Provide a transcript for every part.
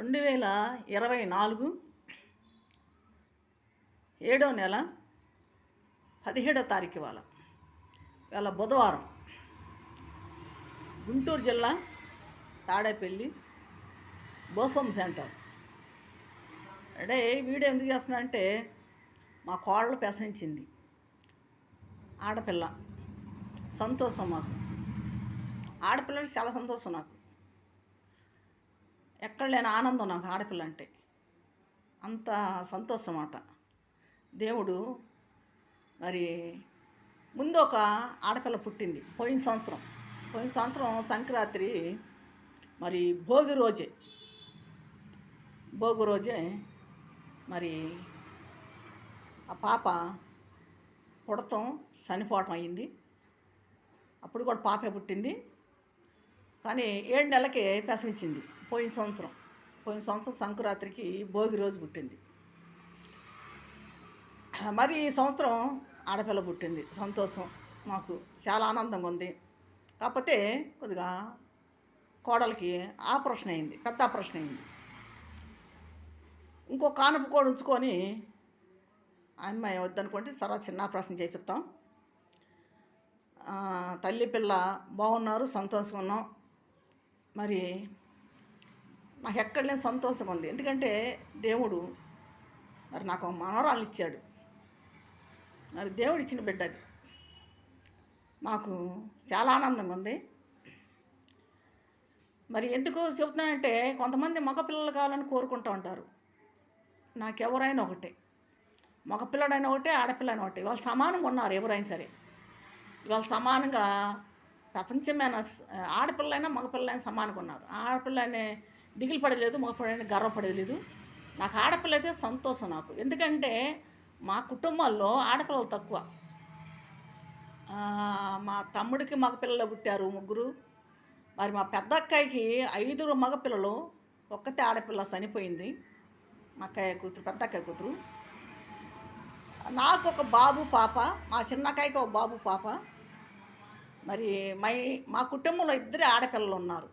2024 7వ నెల 17వ తారీఖు ఇవాళ బుధవారం గుంటూరు జిల్లా తాడేపల్లి బోస్వం సెంటర్. అంటే వీడియో ఎందుకు చేస్తున్నా అంటే మా కోడలు ప్రసవించింది, ఆడపిల్ల. సంతోషం మాకు, ఆడపిల్లకి చాలా సంతోషం. నాకు ఎక్కడ లేని ఆనందం నాకు ఆడపిల్ల అంటే, అంత సంతోషం అన్నమాట. దేవుడు మరి ముందు ఒక ఆడపిల్ల పుట్టింది పోయిన సంవత్సరం సంక్రాంతి మరి భోగి రోజే మరి ఆ పాప పుడతాం చనిపోవటం అయ్యింది. అప్పుడు కూడా పాపే పుట్టింది, కానీ 7 నెలలకే ప్రసవించింది. పోయిన సంవత్సరం సంక్రాంతికి భోగి రోజు పుట్టింది. మరి ఈ సంవత్సరం ఆడపిల్ల పుట్టింది. సంతోషం, మాకు చాలా ఆనందంగా ఉంది. కాకపోతే కొద్దిగా కోడలికి ఆపరేషన్ అయింది, పెద్ద ఆపరేషన్ అయింది. ఇంకో కానుపు కూడా ఉంచుకొని ఆ అమ్మాయి వద్దనుకుంటే తర్వాత చిన్న ఆపరేషన్ చేపిస్తాం. తల్లి పిల్ల బాగున్నారు, సంతోషంగా ఉన్నాం. మరి నాకు ఎక్కడ లేని సంతోషంగా ఉంది. ఎందుకంటే దేవుడు మరి నాకు మనవరాలను ఇచ్చాడు. మరి దేవుడు ఇచ్చిన బిడ్డ అది. మాకు చాలా ఆనందంగా ఉంది. మరి ఎందుకు చెబుతున్నానంటే, కొంతమంది మగపిల్లలు కావాలని కోరుకుంటూ ఉంటారు. నాకెవరైనా ఒకటే, మగపిల్లడైనా ఒకటే, ఆడపిల్లైనా ఒకటే. వాళ్ళు సమానంగా ఉన్నారు ఎవరైనా సరే. ఇవాళ సమానంగా ప్రపంచమైన ఆడపిల్లైనా మగపిల్లైనా సమానంగా ఉన్నారు. ఆడపిల్లనే దిగులు పడలేదు, మగపిల్లైనా గర్వపడలేదు. నాకు ఆడపిల్ల అయితే సంతోషం నాకు. ఎందుకంటే మా కుటుంబాల్లో ఆడపిల్లలు తక్కువ. మా తమ్ముడికి మగపిల్లలు పుట్టారు 3. మరి మా పెద్ద అక్కయ్యకి 5 మగపిల్లలు, ఒక్కతే ఆడపిల్ల చనిపోయింది. మా అక్కయ్య కూతురు, పెద్ద అక్కయ్య కూతురు. నాకు ఒక బాబు పాప, మా చిన్న అక్కయ్యకి ఒక బాబు పాప. మరి మా కుటుంబంలో 2 ఆడపిల్లలు ఉన్నారు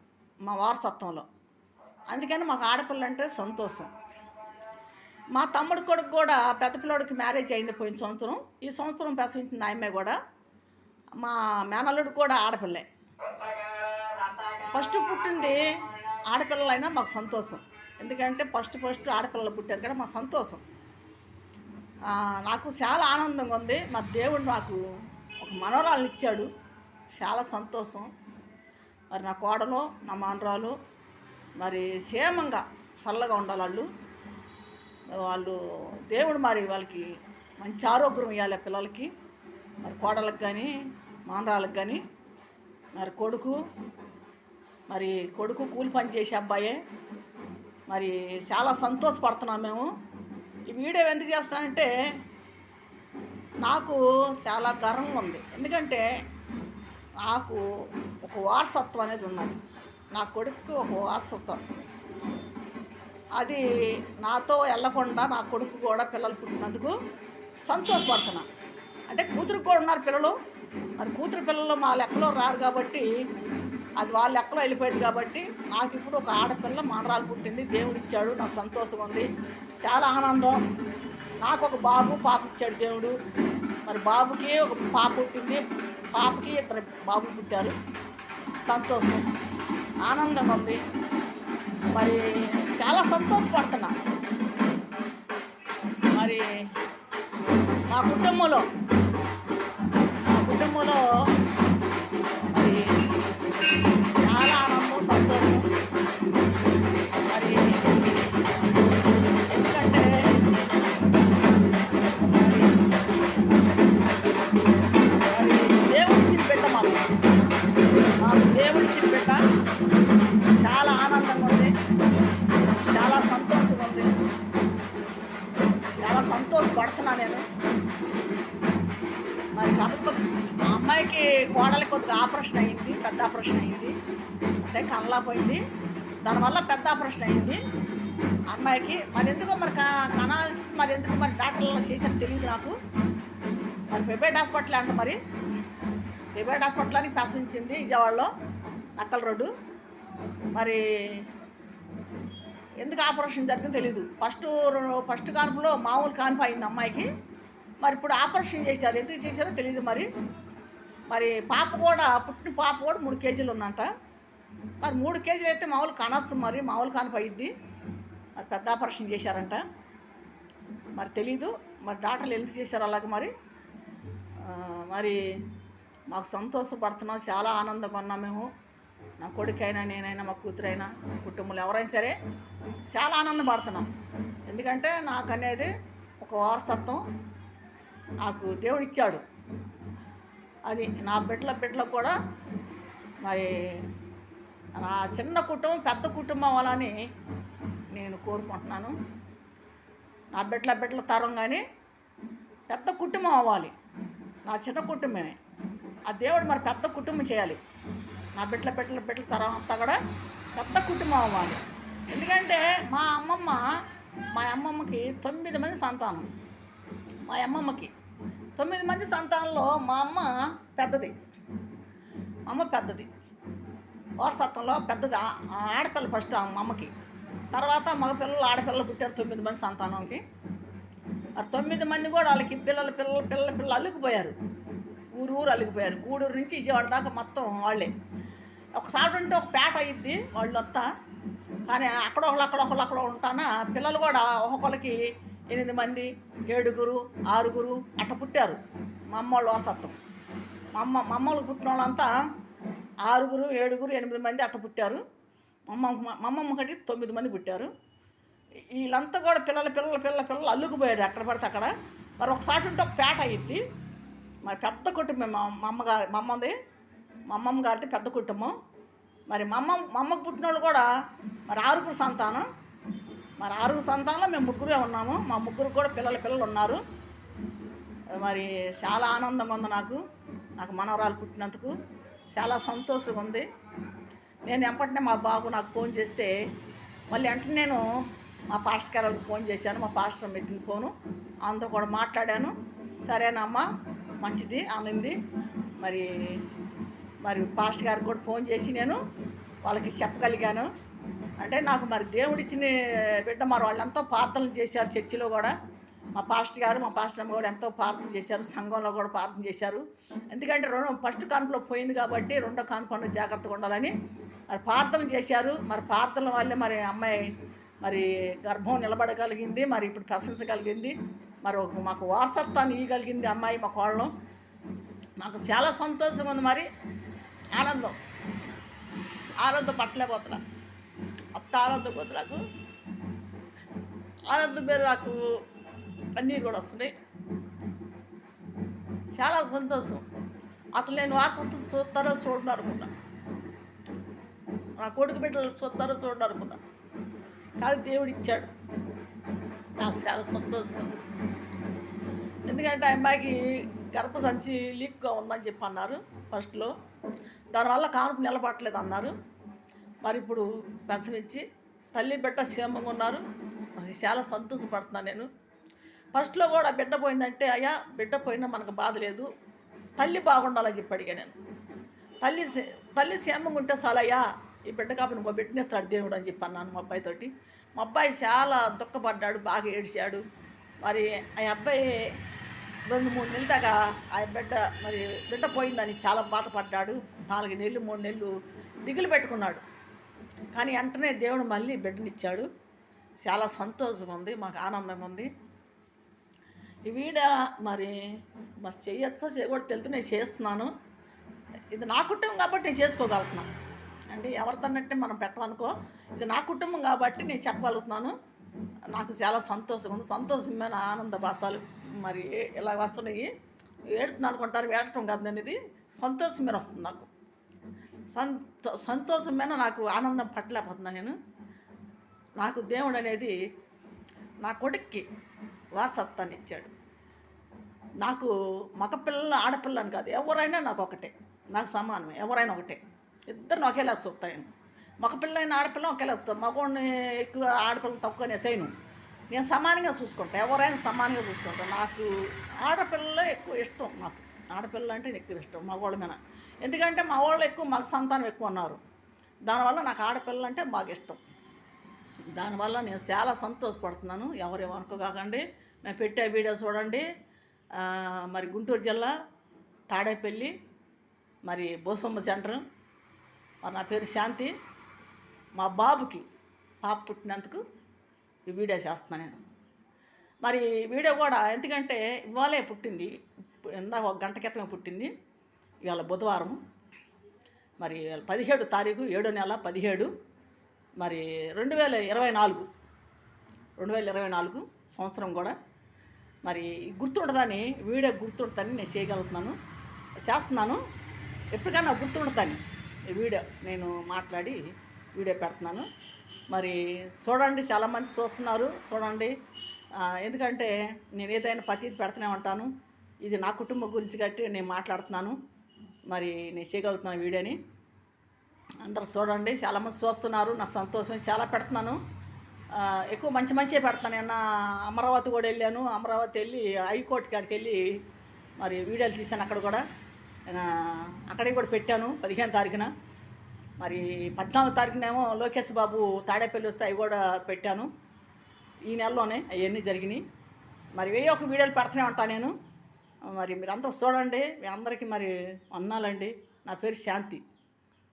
మా వారసత్వంలో. అందుకని మాకు ఆడపిల్ల అంటే సంతోషం. మా తమ్ముడి కొడుకు కూడా పెద్ద పిల్లోడికి మ్యారేజ్ అయింది పోయిన సంవత్సరం. ఈ సంవత్సరం ప్రసవించింది ఆ అమ్మాయి కూడా. మా మేనల్లుడు కూడా ఆడపిల్లే. ఫస్ట్ పుట్టింది ఆడపిల్లలైనా మాకు సంతోషం. ఎందుకంటే ఫస్ట్ ఆడపిల్లలు పుట్టారు కదా, మాకు సంతోషం. నాకు చాలా ఆనందంగా ఉంది. మా దేవుడు నాకు ఒక మనవరాలను ఇచ్చాడు, చాలా సంతోషం. మరి నా కోడలు, నా మనవరాలు మరి క్షేమంగా చల్లగా ఉండాలి. వాళ్ళు దేవుడు మరి వాళ్ళకి మంచి ఆరోగ్యం ఇవ్వాలి పిల్లలకి. మరి కోడలకు కానీ మనవరాలకు కానీ. మరి కొడుకు కూలి పని చేసే అబ్బాయే. మరి చాలా సంతోషపడుతున్నాం మేము. ఈ వీడియో ఎందుకు చేస్తానంటే నాకు చాలా గర్వంగా ఉంది. ఎందుకంటే నాకు ఒక వారసత్వం అనేది ఉన్నది. నా కొడుకు ఒక వారసత్వం, అది నాతో వెళ్ళకుండా నా కొడుకు కూడా పిల్లలు పుట్టినందుకు సంతోషపడుతున్నా. అంటే కూతురికి కూడా ఉన్నారు పిల్లలు. మరి కూతురు పిల్లలు మా లెక్కలో రారు కాబట్టి, అది వాళ్ళ లెక్కలో వెళ్ళిపోయింది కాబట్టి నాకు ఇప్పుడు ఒక ఆడపిల్ల మనవరాలు పుట్టింది. దేవుడు ఇచ్చాడు, నాకు సంతోషంగా ఉంది, చాలా ఆనందం. నాకు ఒక బాబు పాప ఇచ్చాడు దేవుడు. మరి బాబుకి ఒక పాప పుట్టింది, పాపకి 2 బాబులు పుట్టారు. సంతోషం, ఆనందంగా ఉంది. మరి చాలా సంతోషపడుతున్నా. మరి మా కుటుంబంలో మరి చాలా ఆనందం, సంతోషం. మరి ఎందుకంటే మరి దేవుడు ఇచ్చిన బిడ్డ, మాకు దేవుడు ఇచ్చిన బిడ్డ. చాలా ఆనందంగా ఉంది, చాలా సంతోషంగా ఉంది, చాలా సంతోషపడుతున్నా నేను. మరి కాబట్టి మా అమ్మాయికి కోడలికి కొద్దిగా ఆపరేషన్ అయింది, పెద్ద ఆపరేషన్ అయింది. అంటే కళ్ళ పోయింది, దానివల్ల పెద్ద ఆపరేషన్ అయింది అమ్మాయికి. మరి ఎందుకో మరి మరి ఎందుకు మరి డాక్టర్లు చేశారు తెలియదు నాకు. మరి ప్రైవేట్ హాస్పిటల్ అంట, మరి ప్రైవేట్ హాస్పిటల్ అని ప్రసవించింది విజయవాడలో, నక్కల రోడ్డు. మరి ఎందుకు ఆపరేషన్ జరిగిందో తెలియదు. ఫస్ట్ కాన్పులో మామూలు కాన్పు అయింది అమ్మాయికి. మరి ఇప్పుడు ఆపరేషన్ చేశారు, ఎందుకు చేశారో తెలియదు. మరి పాప కూడా, పుట్టిన పాప కూడా 3 కేజీలు ఉందంట. మరి 3 కేజీలు అయితే మామూలు కనొచ్చు, మరి మామూలు కాన్పు అయ్యిద్ది. మరి పెద్ద ఆపరేషన్ చేశారంట. మరి తెలీదు మరి డాక్టర్లు ఎందుకు చేశారు అలాగే. మరి మాకు సంతోషపడుతున్నాం, చాలా ఆనందంగా ఉన్నాం మేము. నా కొడుకైనా, నేనైనా, మా కూతురైనా, కుటుంబంలో ఎవరైనా సరే చాలా ఆనందపడుతున్నాం. ఎందుకంటే నాకు అనేది ఒక వారసత్వం నాకు దేవుడిచ్చాడు. అది నా బిడ్డలకు కూడా మరి నా చిన్న కుటుంబం పెద్ద కుటుంబం అవ్వాలని నేను కోరుకుంటున్నాను. నా బిడ్డల తరం కానీ పెద్ద కుటుంబం అవ్వాలి. నా చిన్న కుటుంబమే, ఆ దేవుడు మరి పెద్ద కుటుంబం చేయాలి. నా బిడ్డల తరం అంతా కూడా పెద్ద కుటుంబం అవ్వాలి. ఎందుకంటే మా అమ్మమ్మకి 9 మంది సంతానం. మా అమ్మమ్మకి 9 మంది సంతానంలో మా అమ్మ పెద్దది. వారసత్వంలో పెద్దది ఆడపిల్ల. ఫస్ట్ మా అమ్మకి, తర్వాత మగపిల్లలు ఆడపిల్లలు పుట్టారు 9 మంది సంతానంకి. మరి 9 మంది కూడా వాళ్ళకి పిల్లలు అల్లుకుపోయారు. ఊరు అల్లుకుపోయారు. గూడూరు నుంచి విజయవాడ దాకా మొత్తం వాళ్ళే. ఒకసారి ఉంటే ఒక పేట అయ్యిద్ది వాళ్ళంతా. కానీ అక్కడ ఉంటానా పిల్లలు కూడా ఒక్కొక్కరికి 8 మంది, 7, 6 అట్లా పుట్టారు. మా అమ్మ వాళ్ళ వారసత్వం. మా అమ్మలకు పుట్టిన వాళ్ళంతా 6, 7, 8 మంది అట్లా పుట్టారు. మా అమ్మమ్మకి 9 మంది పుట్టారు. వీళ్ళంతా కూడా పిల్లలు అల్లుకుపోయారు ఎక్కడ పడితే అక్కడ. మరి ఒకసారి ఉంటే ఒక పేట అయ్యిద్ది. మరి పెద్ద కుటుంబం మా అమ్మమ్మ గారిది పెద్ద కుటుంబం. మరి మా అమ్మకు పుట్టిన వాళ్ళు కూడా మరి 6 సంతానం. మరి 6 సంతానంలో మేము 3 ఉన్నాము. మా 3 కూడా పిల్లలు ఉన్నారు. మరి చాలా ఆనందంగా ఉంది నాకు మనవరాలు పుట్టినందుకు చాలా సంతోషంగా ఉంది. నేను వెంటనే మా బాబు నాకు ఫోన్ చేస్తే మళ్ళీ వెంటనే నేను మా పాస్టర్ గారు వాళ్ళకి ఫోన్ చేశాను. మా పాస్టర్ ఎత్తిన ఫోను, అందరూ కూడా మాట్లాడాను. సరేనమ్మా మంచిది అనింది. మరి పాస్టర్ గారికి కూడా ఫోన్ చేసి నేను వాళ్ళకి చెప్పగలిగాను. అంటే నాకు మరి దేవుడిచ్చిన బిడ్డ. మరి వాళ్ళు ఎంతో ప్రార్థనలు చేశారు చర్చిలో కూడా. మా పాస్టర్ గారు, మా పాస్టర్ అమ్మ కూడా ఎంతో ప్రార్థన చేశారు. సంఘంలో కూడా ప్రార్థన చేశారు. ఎందుకంటే ఫస్ట్ కాన్పులో పోయింది కాబట్టి 2వ కాన్పు జాగ్రత్తగా ఉండాలని మరి ప్రార్థన చేశారు. మరి ప్రార్థనల వల్లే మరి అమ్మాయి మరి గర్భం నిలబడగలిగింది. మరి ఇప్పుడు ప్రశంసగలిగింది. మరి మాకు వారసత్వాన్ని ఇవ్వగలిగింది అమ్మాయి మా కోళ్ళం. నాకు చాలా సంతోషంగా ఉంది. మరి ఆనందం పట్టలేకపోతున్నా. అంత ఆనందపోతుంది నాకు. ఆనందం పేరు నాకు పన్నీరు కూడా వస్తుంది. చాలా సంతోషం. అసలు నేను వారసత్వం చూస్తారో చూడను అనుకున్నా. నా కొడుకు బిడ్డలు చూస్తారో చూడను అనుకున్నా. కానీ దేవుడు ఇచ్చాడు. నాకు చాలా సంతోషం. ఎందుకంటే అమ్మాయికి గర్భసంచి లీక్గా ఉందని చెప్పి అన్నారు ఫస్ట్లో. దానివల్ల కాన్పు నిలబడట్లేదు అన్నారు. మరి ఇప్పుడు ప్రసవించి తల్లి బిడ్డ క్షేమంగా ఉన్నారు. మరి చాలా సంతోషపడుతున్నాను నేను. ఫస్ట్లో కూడా బిడ్డ పోయిందంటే అయ్యా బిడ్డ పోయినా మనకు బాధ లేదు, తల్లి బాగుండాలని చెప్పి అడిగా నేను. తల్లి క్షేమంగా ఉంటే చాలయ్యా, ఈ బిడ్డ కాబట్టి ఇంకో బిడ్డనిస్తాడు దేవుడు అని చెప్పి అన్నాను మా అబ్బాయితోటి. మా అబ్బాయి చాలా దుఃఖపడ్డాడు, బాగా ఏడ్చాడు. మరి ఆ అబ్బాయి 2-3 నెలల దాకా ఆ బిడ్డ పోయిందని చాలా బాధపడ్డాడు. 4 నెలలు 3 నెలలు దిగులు పెట్టుకున్నాడు. కానీ వెంటనే దేవుడు మళ్ళీ బిడ్డనిచ్చాడు. చాలా సంతోషంగా ఉంది, మాకు ఆనందంగా ఉంది. ఈ వీడియో మరి చేయొచ్చో చేయకూడదు తెలుసు, నేను చేస్తున్నాను. ఇది నా కుటుంబం కాబట్టి నేను చేసుకోగలుగుతున్నాను. అంటే ఎవరితోనంటే మనం పెట్టమనుకో, ఇది నా కుటుంబం కాబట్టి నేను చెప్పగలుగుతున్నాను. నాకు చాలా సంతోషంగా ఉంది. సంతోషమైన ఆనంద భాషలు మరి ఇలా వస్తున్నాయి. ఏడుతున్నాను అనుకుంటారు, ఏడటం కాదు. నేను ఇది సంతోషం మీద వస్తుంది నాకు. సంతోషం మీద నాకు ఆనందం పట్టలేకపోతున్నాను నేను. నాకు దేవుడు అనేది నా కొడుక్కి వారసత్వాన్ని ఇచ్చాడు. నాకు మగపిల్లలు ఆడపిల్లని కాదు, ఎవరైనా నాకు ఒకటే, నాకు సమానమే. ఎవరైనా ఒకటే, ఇద్దరిని ఒకేలా చూస్తాను. మగపిల్లైన ఆడపిల్ల ఒకేలా చూస్తాను. మగవాడిని ఎక్కువ ఆడపిల్లలు తక్కువ నేను నేను సమానంగా చూసుకుంటాను. ఎవరైనా సమానంగా చూసుకుంటాను. నాకు ఆడపిల్లలే ఎక్కువ ఇష్టం. నాకు ఆడపిల్ల అంటే ఎక్కువ ఇష్టం మగవాళ్ళ మీద. ఎందుకంటే మా వాళ్ళు ఎక్కువ మగ సంతానం ఎక్కువ ఉన్నారు. దానివల్ల నాకు ఆడపిల్ల అంటే బాగా ఇష్టం. దానివల్ల నేను చాలా సంతోషపడుతున్నాను. ఎవరేమనుకోకండి. మేము పెట్టే వీడియో చూడండి. మరి గుంటూరు జిల్లా తాడేపల్లి, మరి బోసమ్మ సెంటర్. మరి నా పేరు శాంతి. మా బాబుకి పాప పుట్టినందుకు ఈ వీడియో చేస్తున్నాను నేను. మరి వీడియో కూడా ఎందుకంటే ఇవాళే పుట్టింది, ఇందాక 1 గంట క్రితమే పుట్టింది. ఇవాళ బుధవారం, మరి 17 తారీఖు 7వ నెల 17, మరి 2024 సంవత్సరం కూడా. మరి గుర్తుండదని వీడియో గుర్తుండదని నేను చేయగలుగుతున్నాను, చేస్తున్నాను. ఎప్పటికైనా గుర్తుండదని ఈ వీడియో నేను మాట్లాడి వీడియో పెడుతున్నాను. మరి చూడండి, చాలామంది చూస్తున్నారు, చూడండి. ఎందుకంటే నేను ఏదైనా ప్రతిదీ పెడుతూనే ఉంటాను. ఇది నా కుటుంబం గురించి కట్టి నేను మాట్లాడుతున్నాను. మరి నేను చేయగలుగుతున్నాను వీడియోని. అందరూ చూడండి, చాలామంది చూస్తున్నారు, నాకు సంతోషం. చాలా పెడుతున్నాను, ఎక్కువ మంచిగా పెడతాను. నిన్న అమరావతి కూడా వెళ్ళాను. అమరావతి వెళ్ళి హైకోర్టు కాడికి వెళ్ళి మరి వీడియోలు తీశాను. అక్కడ కూడా అక్కడికి కూడా పెట్టాను 15 తారీఖున. మరి 14 తారీఖునేమో లోకేష్ బాబు తాడేపల్లి వస్తే అవి కూడా పెట్టాను. ఈ నెలలోనే అవన్నీ జరిగినాయి. మరి 1001 వీడియోలు పెడుతూనే ఉంటాను నేను. మరి మీరందరూ చూడండి. మీ అందరికీ మరి వందనాలండి. నా పేరు శాంతి.